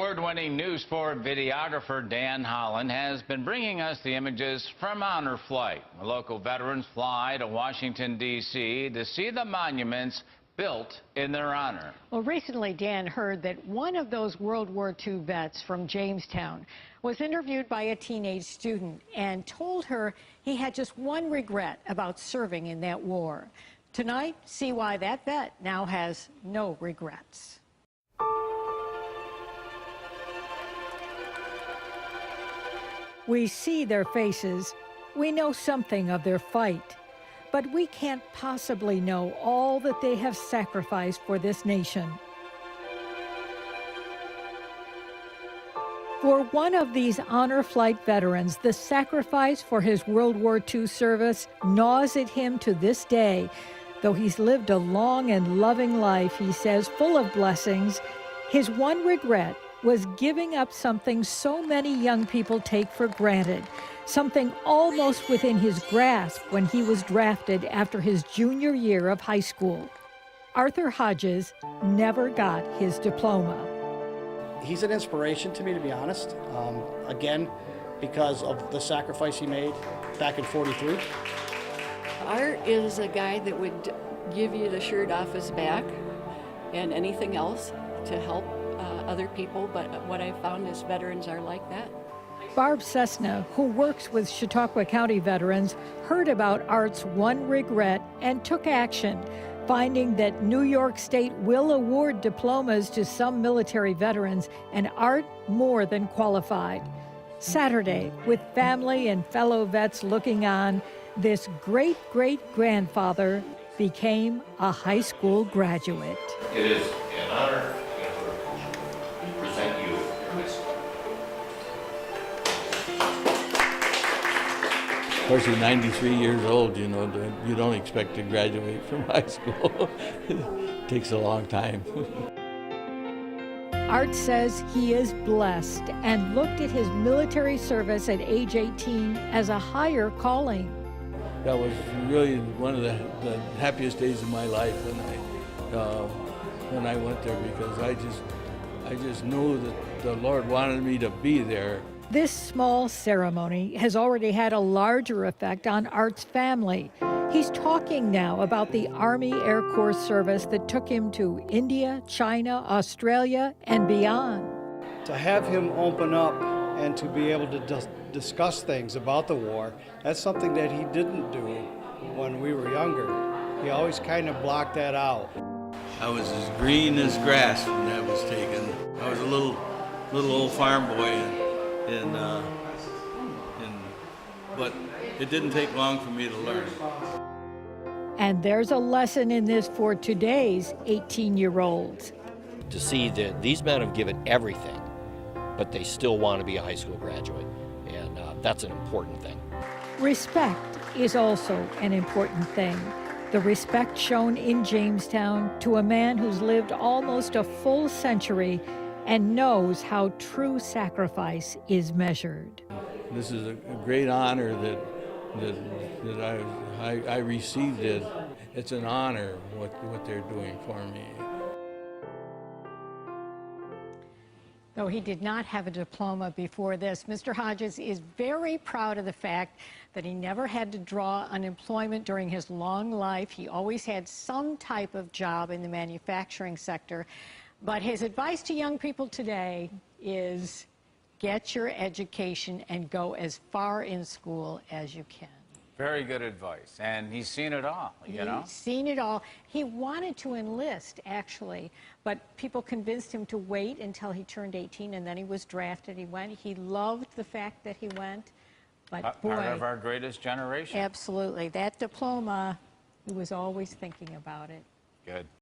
Award-winning news sport videographer Dan Dholland has been bringing us the images from Honor Flight. Local veterans fly to Washington, D.C. to see the monuments built in their honor. Well, recently, Dan heard that one of those World War II vets from Jamestown was interviewed by a teenage student and told her he had just one regret about serving in that war. Tonight, see why that vet now has no regrets. We see their faces, we know something of their fight, but we can't possibly know all that they have sacrificed for this nation. For one of these Honor Flight veterans, the sacrifice for his World War II service gnaws at him to this day. Though he's lived a long and loving life, he says, full of blessings, his one regret was giving up something so many young people take for granted, something almost within his grasp when he was drafted after his junior year of high school. Arthur Hodges never got his diploma. He's an inspiration to me, to be honest, again, because of the sacrifice he made back in '43. Art is a guy that would give you the shirt off his back and anything else to help other people, but what I've found is veterans are like that. Barb Cessna, who works with Chautauqua County veterans, heard about Art's one regret and took action, finding that New York State will award diplomas to some military veterans, and Art more than qualified. Saturday, with family and fellow vets looking on, this great-great-grandfather became a high school graduate. It is an honor to present you your high school. Of course, you're 93 years old, you know, you don't expect to graduate from high school. It takes a long time. Art says he is blessed and looked at his military service at age 18 as a higher calling. That was really one of the happiest days of my life when I went there, because I just knew that the Lord wanted me to be there. This small ceremony has already had a larger effect on Art's family. He's talking now about the Army Air Corps service that took him to India, China, Australia, and beyond. To have him open up and to be able to discuss things about the war, that's something that he didn't do when we were younger. He always kind of blocked that out. I was as green as grass when that was taken. I was a little old farm boy, but it didn't take long for me to learn. And there's a lesson in this for today's 18-year-olds. To see that these men have given everything, but they still want to be a high school graduate, and that's an important thing. Respect is also an important thing. The respect shown in Jamestown to a man who's lived almost a full century and knows how true sacrifice is measured. This is a great honor that I received it. It's an honor what they're doing for me. Though he did not have a diploma before this, Mr. Hodges is very proud of the fact that he never had to draw unemployment during his long life. He always had some type of job in the manufacturing sector. But his advice to young people today is get your education and go as far in school as you can. Very good advice, and he's seen it all, you know? He's seen it all. He wanted to enlist, actually, but people convinced him to wait until he turned 18, and then he was drafted. He went. He loved the fact that he went, but boy, part of our greatest generation. Absolutely. That diploma, he was always thinking about it. Good.